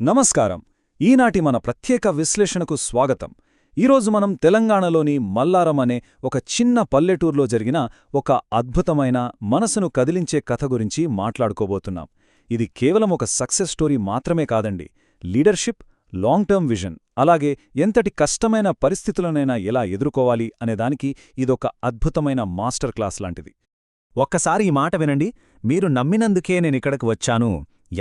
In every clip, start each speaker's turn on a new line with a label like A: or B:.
A: నమస్కారం. ఈనాటి మన ప్రత్యేక విశ్లేషణకు స్వాగతం. ఈరోజు మనం తెలంగాణలోని మల్లారం అనే ఒక చిన్న పల్లెటూర్లో జరిగిన ఒక అద్భుతమైన మనసును కదిలించే కథ గురించి మాట్లాడుకోబోతున్నాం. ఇది కేవలం ఒక సక్సెస్ స్టోరీ మాత్రమే కాదండి. లీడర్షిప్, లాంగ్ టర్మ్ విజన్, అలాగే ఎంతటి కష్టమైన పరిస్థితులనైనా ఎలా ఎదుర్కోవాలి అనేదానికి ఇదొక అద్భుతమైన మాస్టర్ క్లాస్ లాంటిది.
B: ఒక్కసారి ఈ మాట వినండి. మీరు నమ్మినందుకే నేనిక్కడికి వచ్చాను.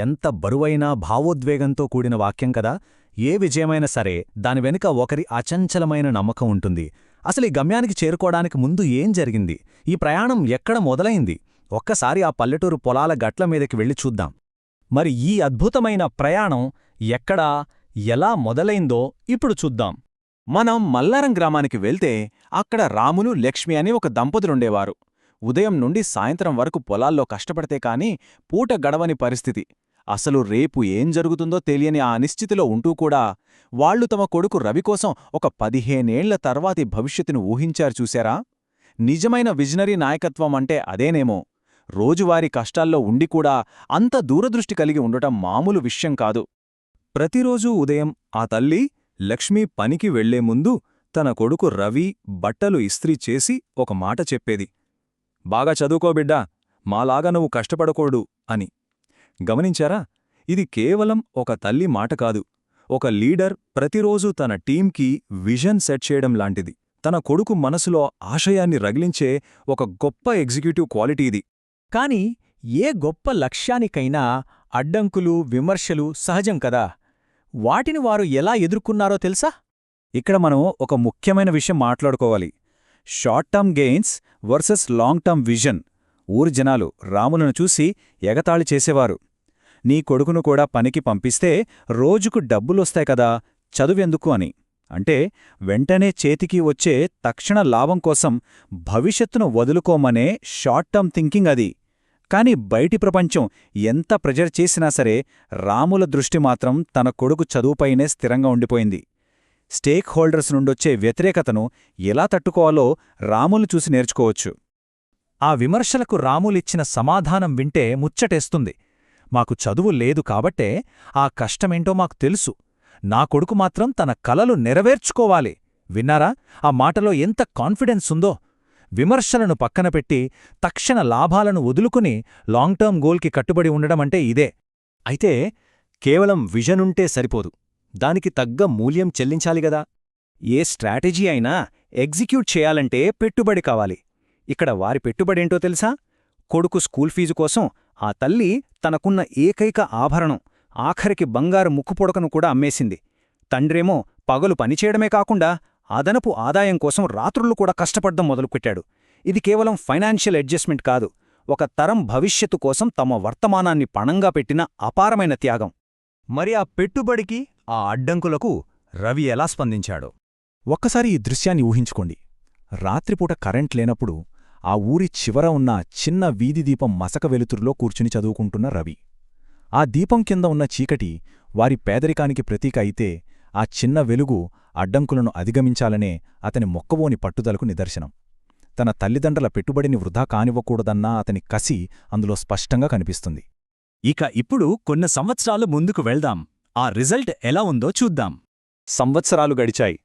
B: ఎంత బరువైన భావోద్వేగంతో కూడిన వాక్యం కదా. ఏ విజయమైనా సరే దాని వెనుక ఒకరి అచంచలమైన నమ్మకం ఉంటుంది. అసలు ఈ గమ్యానికి చేరుకోవడానికి ముందు ఏం జరిగింది, ఈ ప్రయాణం ఎక్కడ మొదలైంది, ఒక్కసారి ఆ పల్లెటూరు పొలాల గట్ల మీదకి వెళ్ళి చూద్దాం. మరి ఈ అద్భుతమైన ప్రయాణం ఎక్కడా, ఎలా మొదలైందో ఇప్పుడు చూద్దాం.
C: మనం మల్లారం గ్రామానికి వెళ్తే అక్కడ రాములు, లక్ష్మి అని ఒక దంపతులుండేవారు. ఉదయం నుండి సాయంత్రం వరకు పొలాల్లో కష్టపడితే కాని పూట గడవని పరిస్థితి. అసలు రేపు ఏం జరుగుతుందో తెలియని ఆ అనిశ్చితిలో ఉంటూ కూడా వాళ్లు తమ కొడుకు రవి కోసం ఒక 15 ఏళ్ల తర్వాతి భవిష్యత్తును ఊహించారు. చూశారా? నిజమైన విజనరీ నాయకత్వం అంటే అదేనేమో. రోజువారీ కష్టాల్లో ఉండి కూడా అంత దూరదృష్టి కలిగి ఉండటం మామూలు విషయం కాదు.
A: ప్రతిరోజూ ఉదయం ఆ తల్లి లక్ష్మి పనికి వెళ్లే ముందు తన కొడుకు రవి బట్టలు ఇస్త్రీ చేసి ఒక మాట చెప్పేది. బాగా చదువుకో బిడ్డా, మాలాగా నువ్వు కష్టపడకూడదు అని. గమనించారా? ఇది కేవలం ఒక తల్లి మాట కాదు, ఒక లీడర్ ప్రతిరోజూ తన టీంకి విజన్ సెట్ చేయడం లాంటిది. తన కొడుకు మనసులో ఆశయాన్ని రగిలించే ఒక గొప్ప ఎగ్జిక్యూటివ్ క్వాలిటీ ఇది.
B: కాని ఏ గొప్ప లక్ష్యానికైనా అడ్డంకులు, విమర్శలు సహజం కదా. వాటిని వారు ఎలా ఎదుర్కొన్నారో తెలుసా?
A: ఇక్కడ మనం ఒక ముఖ్యమైన విషయం మాట్లాడుకోవాలి. Short term gains versus long term vision. ఊరి జనాలు రాములను చూసి ఎగతాళి చేసేవారు. నీ కొడుకును కూడా పనికి పంపిస్తే రోజుకు డబ్బులొస్తాయి కదా, చదువెందుకు అని. అంటే వెంటనే చేతికి వచ్చే తక్షణ లాభం కోసం భవిష్యత్తును వదులుకోమనే షార్ట్ టర్మ్ థింకింగ్ అది. కాని బయటి ప్రపంచం ఎంత ప్రెజర్ చేసినా సరే రాముల దృష్టి మాత్రం తన కొడుకు చదువుపైనే స్థిరంగా ఉండిపోయింది. స్టేక్ హోల్డర్స్ నుండొచ్చే వ్యతిరేకతను ఎలా తట్టుకోవాలో రాములు చూసి నేర్చుకోవచ్చు.
B: ఆ విమర్శలకు రాములిచ్చిన సమాధానం వింటే ముచ్చటేస్తుంది. మాకు చదువు లేదు కాబట్టే ఆ కష్టమేంటో మాకు తెలుసు. నా కొడుకు మాత్రం తన కలలు నెరవేర్చుకోవాలి. విన్నారా ఆ మాటలో ఎంత కాన్ఫిడెన్స్ ఉందో? విమర్శలను పక్కనపెట్టి తక్షణ లాభాలను వదులుకుని లాంగ్ టర్మ్ గోల్కి కట్టుబడి ఉండడమంటే ఇదే.
C: అయితే కేవలం విజనుంటే సరిపోదు, దానికి తగ్గ మూల్యం చెల్లించాలిగదా. ఏ స్ట్రాటజీ అయినా ఎగ్జిక్యూట్ చేయాలంటే పెట్టుబడి కావాలి. ఇక్కడ వారి పెట్టుబడేంటో తెలుసా? కొడుకు స్కూల్ ఫీజు కోసం ఆ తల్లి తనకున్న ఏకైక ఆభరణం, ఆఖరికి బంగారు ముక్కుపొడకను కూడా అమ్మేసింది. తండ్రేమో పగలు పనిచేయడమే కాకుండా అదనపు ఆదాయం కోసం రాత్రులు కూడా కష్టపడ్డం మొదలుపెట్టాడు. ఇది కేవలం ఫైనాన్షియల్ అడ్జస్ట్మెంట్ కాదు, ఒక తరం భవిష్యత్తు కోసం తమ వర్తమానాన్ని పణంగా పెట్టిన అపారమైన త్యాగం.
B: మరి ఆ పెట్టుబడికి, ఆ అడ్డంకులకు రవి ఎలా స్పందించాడో
A: ఒక్కసారి ఈ దృశ్యాన్ని ఊహించుకోండి. రాత్రిపూట కరెంట్ లేనప్పుడు ఆ ఊరి చివర ఉన్న చిన్న వీధి దీపం మసక వెలుతురులో కూర్చుని చదువుకుంటున్న రవి. ఆ దీపం కింద ఉన్న చీకటి వారి పేదరికానికి ప్రతీక అయితే, ఆ చిన్న వెలుగు అడ్డంకులను అధిగమించాలనే అతని మొక్కవోని పట్టుదలకు నిదర్శనం. తన తల్లిదండ్రుల పెట్టుబడిని వృధా కానివ్వకూడదన్న అతని కసి అందులో స్పష్టంగా కనిపిస్తుంది.
B: ఇక ఇప్పుడు కొన్ని సంవత్సరాలు ముందుకు వెళ్దాం. ఆ రిజల్ట్ ఎలా ఉందో చూద్దాం.
A: సంవత్సరాలు గడిచాయి.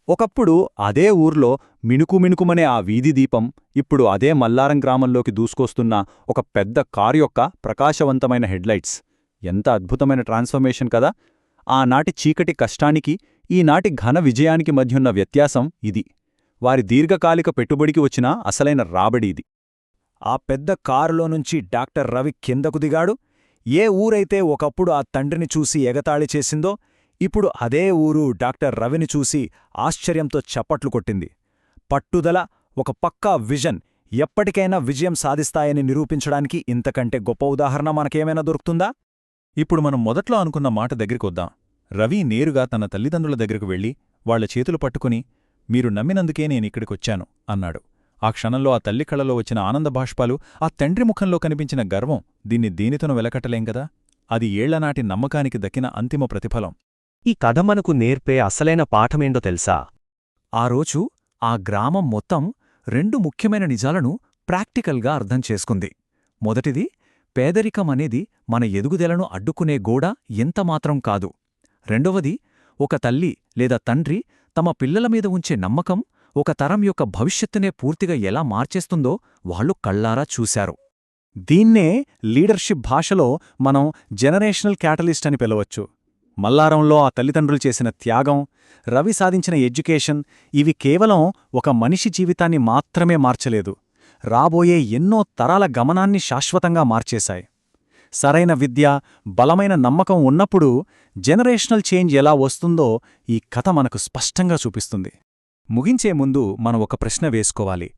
A: ఒకప్పుడు అదే ఊర్లో మిణుకుమిణుకుమనే ఆ వీధి దీపం ఇప్పుడు అదే మల్లారం గ్రామంలోకి దూసుకొస్తున్న ఒక పెద్ద కారు యొక్క ప్రకాశవంతమైన హెడ్లైట్స్. ఎంత అద్భుతమైన ట్రాన్స్ఫర్మేషన్ కదా. ఆనాటి చీకటి కష్టానికి, ఈనాటి ఘన విజయానికి మధ్యున్న వ్యత్యాసం ఇది. వారి దీర్ఘకాలిక పెట్టుబడికి వచ్చిన అసలైన రాబడి ఇది.
B: ఆ పెద్ద కారులో నుంచి డాక్టర్ రవి కిందకు దిగాడు. ఏ ఊరైతే ఒకప్పుడు ఆ తండ్రిని చూసి ఎగతాళి చేసిందో, ఇప్పుడు అదే ఊరు డాక్టర్ రవిని చూసి ఆశ్చర్యంతో చప్పట్లు కొట్టింది. పట్టుదల, ఒక పక్కా విజన్ ఎప్పటికైనా విజయం సాధిస్తాయని నిరూపించడానికి ఇంతకంటే గొప్ప ఉదాహరణ మనకేమైనా దొరుకుతుందా?
A: ఇప్పుడు మనం మొదట్లో అనుకున్న మాట దగ్గరికొద్దాం. రవి నేరుగా తన తల్లిదండ్రుల దగ్గరకు వెళ్లి వాళ్ల చేతులు పట్టుకుని, మీరు నమ్మినందుకే నేనిక్కడికొచ్చాను అన్నాడు. ఆ క్షణంలో ఆ తల్లి కళలో వచ్చిన ఆనందబాష్పాలు, ఆ తండ్రి ముఖంలో కనిపించిన గర్వం దీన్ని దేనితోనూ వెలకట్టలేం కదా. అది ఏళ్లనాటి నమ్మకానికి దక్కిన అంతిమ ప్రతిఫలం.
B: ఈ కథ మనకు నేర్పే అసలైన పాఠమేంటో తెలుసా? ఆ రోజు ఆ గ్రామం మొత్తం 2 ముఖ్యమైన నిజాలను ప్రాక్టికల్గా అర్థం చేసుకుంది. మొదటిది, పేదరికం అనేది మన ఎదుగుదలను అడ్డుకునే గోడ ఎంతమాత్రం కాదు.
A: రెండవది, ఒక తల్లి లేదా తండ్రి తమ పిల్లల మీద ఉంచే నమ్మకం ఒక తరం యొక్క భవిష్యత్తునే పూర్తిగా ఎలా మార్చేస్తుందో వాళ్ళు కళ్ళారా చూశారు.
B: దీన్నే లీడర్షిప్ భాషలో మనం జనరేషనల్ క్యాటలిస్ట్ అని పిలవచ్చు. మల్లారంలో ఆ తల్లిదండ్రులు చేసిన త్యాగం, రవి సాధించిన ఎడ్యుకేషన్ ఇవి కేవలం ఒక మనిషి జీవితాన్ని మాత్రమే మార్చలేదు, రాబోయే ఎన్నో తరాల గమనాన్ని శాశ్వతంగా మార్చేశాయి. సరైన విద్య, బలమైన నమ్మకం ఉన్నప్పుడు జనరేషనల్ చేంజ్ ఎలా వస్తుందో ఈ కథ మనకు స్పష్టంగా చూపిస్తుంది.
A: ముగించే ముందు మనం ఒక ప్రశ్న వేసుకోవాలి.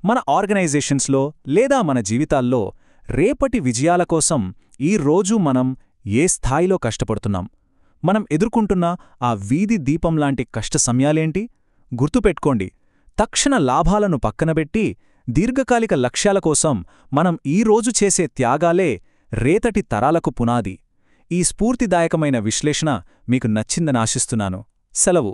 A: మన ఆర్గనైజేషన్స్లో లేదా మన జీవితాల్లో రేపటి విజయాల కోసం ఈ రోజు మనం ఏ స్థాయిలో కష్టపడుతున్నాం? మనం ఎదుర్కొంటున్న ఆ వీధి దీపంలాంటి కష్ట సమయాలేంటి? గుర్తుపెట్టుకోండి, తక్షణ లాభాలను పక్కనబెట్టి దీర్ఘకాలిక లక్ష్యాల కోసం మనం ఈ రోజు చేసే త్యాగాలే రేతటి తరాలకు పునాది. ఈ స్ఫూర్తిదాయకమైన విశ్లేషణ మీకు నచ్చిందనాశిస్తున్నాను. సెలవు.